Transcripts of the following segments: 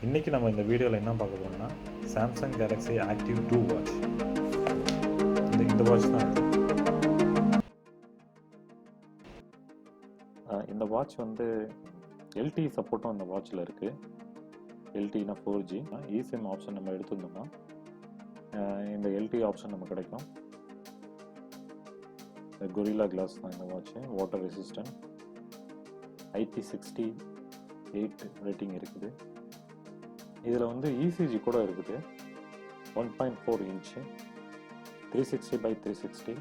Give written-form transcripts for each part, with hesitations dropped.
இன்றைக்கி நம்ம இந்த வீடியோவில் என்ன பார்க்க போகிறோம்னா சாம்சங் கேலக்ஸி ஆக்டிவ் 2 வாட்ச். இந்த வாட்ச் தான் இந்த வாட்ச் வந்து எல்டி சப்போர்ட்டும் அந்த வாட்சில் இருக்குது. எல்டினா 4G. eSIM ஆப்ஷன் நம்ம எடுத்துருந்தோம்னா இந்த எல்டி ஆப்ஷன் நம்ம கிடைக்கும். கொரில்லா கிளாஸ் தான் இந்த watch. Water resistant, IP68 rating இருக்குது. இதில் வந்து ECG கூட இருக்குது. 1.4 inch, 360x360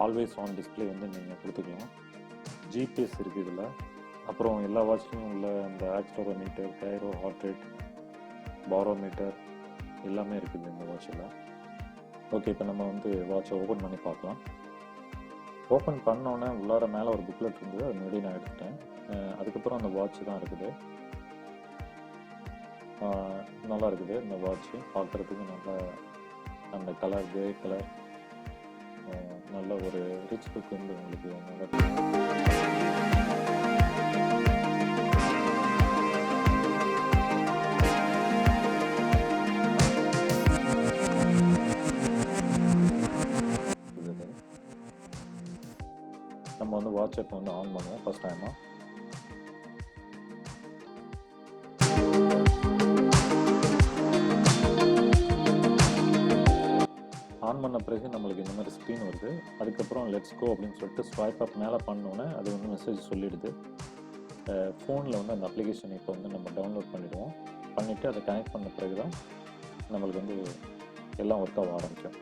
always on display வந்து நீங்கள் கொடுத்துக்கலாம். GPS இருக்குது இதில். அப்புறம் எல்லா வாட்ச்லையும் உள்ள அந்த accelerometer, gyro, heart rate, barometer எல்லாமே இருக்குது இந்த வாட்சில். ஓகே, இப்போ நம்ம வந்து வாட்சை ஓப்பன் பண்ணி பார்க்கலாம். ஓப்பன் பண்ணோன்னே உள்ளார மேலே ஒரு புக்லெட் இருந்தது, அது முன்னாடி நான் எடுத்துட்டேன். அதுக்கப்புறம் அந்த வாட்ச் தான் இருக்குது. நல்லா இருக்குது இந்த வாட்ச்சு. பார்க்குறதுக்கு நல்லா அந்த கலர், கிரே கலர், நல்ல ஒரு ரிச் லுக் வந்து உங்களுக்கு நல்லா. நம்ம வந்து வாட்ச் இப்போ வந்து ஆன் பண்ணுவோம் ஃபர்ஸ்ட் டைமாக. ஆன் பண்ண பிறகு நம்மளுக்கு இந்த மாதிரி ஸ்க்ரீன் வருது. அதுக்கப்புறம் லெட்ஸ் கோ அப்படின்னு சொல்லிட்டு ஸ்வைப் அப் மேலே பண்ணோன்னே அது வந்து மெசேஜ் சொல்லிடுது. ஃபோனில் வந்து அந்த அப்ளிகேஷன் இப்போ வந்து நம்ம டவுன்லோட் பண்ணிவிடுவோம். பண்ணிவிட்டு அதை கனெக்ட் பண்ண பிறகு தான் நம்மளுக்கு வந்து எல்லாம் ஒர்க் ஆக ஆரம்பிக்கும்.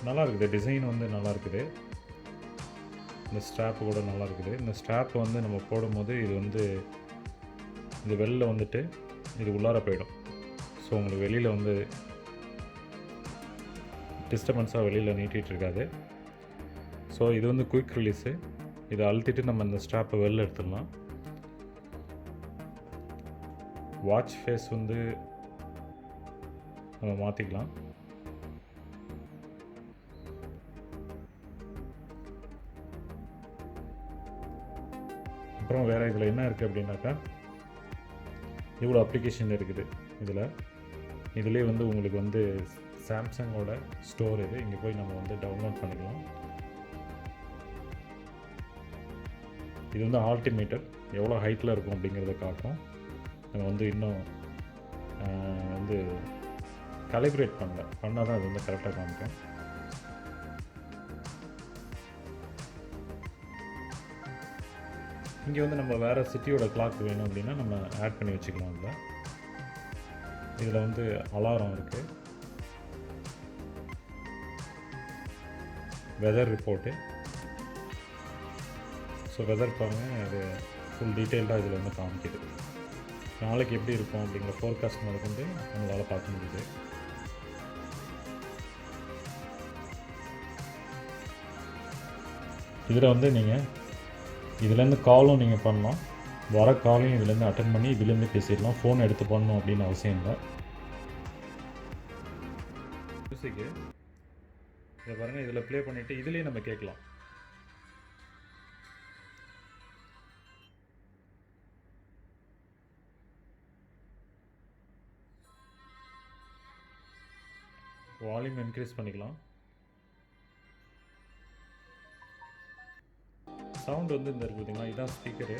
நல்லா இருக்குது. டிசைன் வந்து நல்லா இருக்குது. இந்த ஸ்ட்ராப்பு கூட நல்லா இருக்குது. இந்த ஸ்ட்ராப் வந்து நம்ம போடும்போது இது வந்து இந்த வெளில வந்துட்டு இது உள்ளார போயிடும். ஸோ உங்களுக்கு வெளியில் வந்து டிஸ்டர்பன்ஸாக வெளியில் நீட்டிகிட்டு இருக்காது. ஸோ இது வந்து குயிக் ரிலீஸு. இதை அழுத்திட்டு நம்ம இந்த ஸ்ட்ராப்பை வெளில எடுத்துடலாம். வாட்ச் ஃபேஸ் வந்து நம்ம மாற்றிக்கலாம். அப்புறம் வேறு இதில் என்ன இருக்குது அப்படின்னாக்கா, இவ்வளோ அப்ளிகேஷன் இருக்குது இதிலே வந்து உங்களுக்கு வந்து சாம்சங்கோட ஸ்டோர் இது. இங்கே போய் நம்ம வந்து டவுன்லோட் பண்ணிக்கலாம். இது வந்து ஆல்டிமீட்டர் எவ்வளோ ஹைட்டில் இருக்கும் அப்படிங்கிறத காட்டும். நம்ம வந்து இன்னும் வந்து கலிப்ரேட் பண்ணால் தான் அது வந்து கரெக்டாக காமிக்கும். இங்கே வந்து நம்ம வேறு சிட்டியோட கிளாக் வேணும் அப்படின்னா நம்ம ஆட் பண்ணி வச்சுக்கலாம். இதில் வந்து அலாரம் இருக்குது, வெதர் ரிப்போர்ட்டு. ஸோ வெதர் பாருங்கள், அது ஃபுல் டீட்டெயில்டாக இதில் வந்து காமிக்குது. நாளைக்கு எப்படி இருக்கும் அப்படிங்கிற ஃபோர்காஸ்ட் முதற்கொண்டு நம்மளால் பார்க்க முடியுது. இதில் வந்து நீங்கள் இதுலேருந்து காலும் நீங்கள் பண்ணலாம். வர காலையும் இதுலேருந்து அட்டன் பண்ணி இதுலேருந்து பேசிடலாம். ஃபோன் எடுத்து பண்ணணும் அப்படின்னு அவசியம் இல்லை. மியூசிக்கு இதை பாருங்கள், இதில் ப்ளே பண்ணிவிட்டு இதுலேயே நம்ம கேட்கலாம். வால்யூம் இன்க்ரீஸ் பண்ணிக்கலாம். சவுண்ட் வந்து இந்த இருக்குது பார்த்தீங்களா, இதுதான் ஸ்பீக்கரு.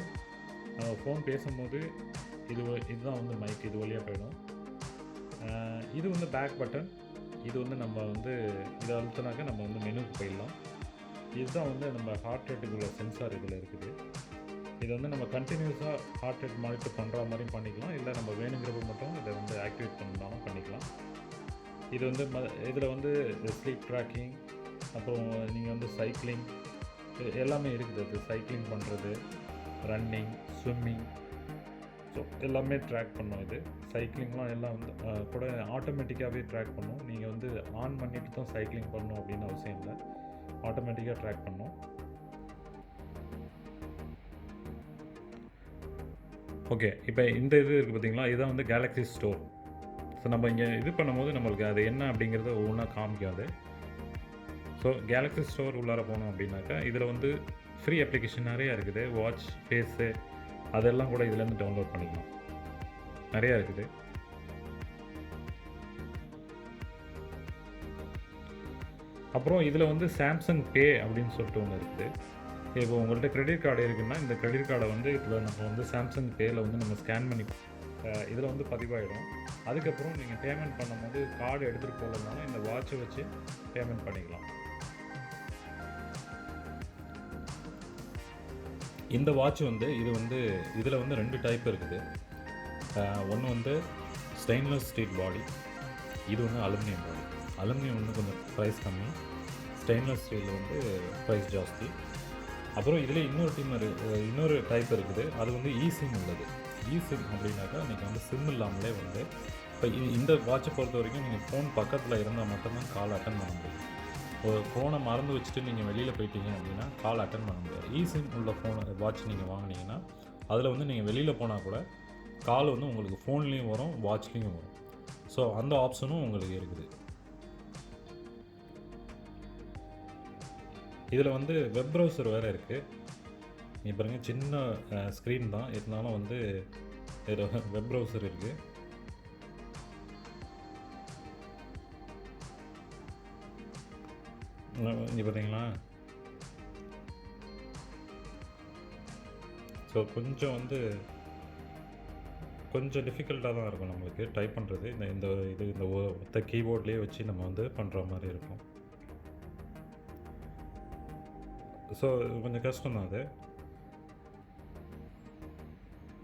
நம்ம ஃபோன் பேசும்போது இதுதான் வந்து மைக், இது வழியாக போயிடும். இது வந்து பேக் பட்டன். இது வந்து நம்ம வந்து இதை அழுத்தினாக்க நம்ம வந்து மெனுக்கு போயிடலாம். இதுதான் வந்து நம்ம ஹார்ட் ரேட்டுக்குள்ள சென்சார் இதில் இருக்குது. இது வந்து நம்ம கண்டினியூஸாக ஹார்ட் ரேட் மானிட்டர் பண்ணுற மாதிரியும் பண்ணிக்கலாம், இல்லை நம்ம வேணுங்கிறப்ப மட்டும் இதை வந்து ஆக்டிவேட் பண்ணாலும் பண்ணிக்கலாம். இது வந்து இதில் வந்து ஸ்லீப் ட்ராக்கிங், அப்புறம் நீங்கள் வந்து சைக்கிளிங் எல்லாமே இருக்குது. அது சைக்கிளிங் பண்ணுறது, ரன்னிங், ஸ்விம்மிங், ஸோ எல்லாமே ட்ராக் பண்ணும். இது சைக்கிளிங்லாம் எல்லாம் வந்து கூட ஆட்டோமேட்டிக்காகவே ட்ராக் பண்ணும். நீங்கள் வந்து ஆன் பண்ணிட்டு தான் சைக்கிளிங் பண்ணணும் அப்படின்னு அவசியம் இல்லை, ஆட்டோமேட்டிக்காக ட்ராக் பண்ணும். ஓகே, இப்போ இந்த இது இருக்குது பார்த்தீங்களா, இதுதான் வந்து கேலக்ஸி ஸ்டோர். ஸோ நம்ம இங்கே இது பண்ணும்போது நம்மளுக்கு அது என்ன அப்படிங்கிறத ஒவ்வொன்றா காமிக்காது. ஸோ கேலக்ஸி ஸ்டோர் உள்ளார போனோம் அப்படின்னாக்கா இதில் வந்து ஃப்ரீ அப்ளிகேஷன் நிறையா இருக்குது. வாட்ச் ஃபேஸு, அதெல்லாம் கூட இதுலேருந்து டவுன்லோட் பண்ணிக்கலாம். நிறையா இருக்குது. அப்புறம் இதில் வந்து சாம்சங் பே அப்படின்னு சொல்லிட்டு ஒன்று இருக்குது. இப்போ உங்கள்கிட்ட கிரெடிட் கார்டு இருக்குன்னா இந்த கிரெடிட் கார்டை வந்து இதில் நம்ம வந்து சாம்சங் பேயில் வந்து நம்ம ஸ்கேன் பண்ணி இதில் வந்து பதிவாயிடும். அதுக்கப்புறம் நீங்கள் பேமெண்ட் பண்ணும்போது கார்டு எடுத்துகிட்டு போகலனாலும் இந்த வாட்சை வச்சு பேமெண்ட் பண்ணிக்கலாம். இந்த வாட்ச் வந்து இதில் வந்து 2 டைப் இருக்குது. ஒன்று வந்து ஸ்டெயின்லெஸ் ஸ்டீல் பாடி, இது வந்து அலுமினியம் பாடி. அலுமினியம் வந்து கொஞ்சம் ப்ரைஸ் கம்மி, ஸ்டெயின்லெஸ் ஸ்டீல் வந்து ப்ரைஸ் ஜாஸ்தி. அப்புறம் இதில் இன்னொரு டைப் இருக்குது, அது வந்து இசிம் உள்ளது. இசிம் அப்படின்னாக்கா நீங்கள் வந்து சிம் இல்லாமலே வந்து இப்போ இந்த வாட்சை பொறுத்த வரைக்கும் நீங்கள் ஃபோன் பக்கத்தில் இருந்தால் மட்டும்தான் கால் அட்டன் பண்ண முடியும். ஒரு ஃபோனை மறந்து வச்சுட்டு நீங்கள் வெளியில் போயிட்டீங்க அப்படின்னா கால் அட்டன் பண்ண முடியாது. இசிம் உள்ள வாட்ச் நீங்கள் வாங்கினீங்கன்னா அதில் வந்து நீங்கள் வெளியில் போனால் கூட கால் வந்து உங்களுக்கு ஃபோன்லேயும் வரும், வாட்ச்லேயும் வரும். ஸோ அந்த ஆப்ஷனும் உங்களுக்கு இருக்குது. இதில் வந்து வெப் ப்ரௌசர் வேறு இருக்குது. நீ பாருங்கள், சின்ன ஸ்க்ரீன் தான் இருந்தாலும் வந்து இதில் வெப் ப்ரௌசர் இருக்குது. இங்கே பார்த்தீங்களா? ஸோ கொஞ்சம் டிஃபிகல்ட்டாக தான் இருக்கும் நம்மளுக்கு டைப் பண்ணுறது. இந்த ஒத்த கீபோர்ட்லேயே வச்சு நம்ம வந்து பண்ணுற மாதிரி இருக்கும். ஸோ கொஞ்சம் கஷ்டம் தான் அது.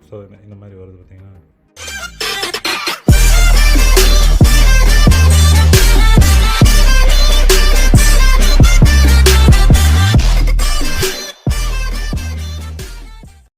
ஸோ இந்த மாதிரி வருது பார்த்தீங்கன்னா.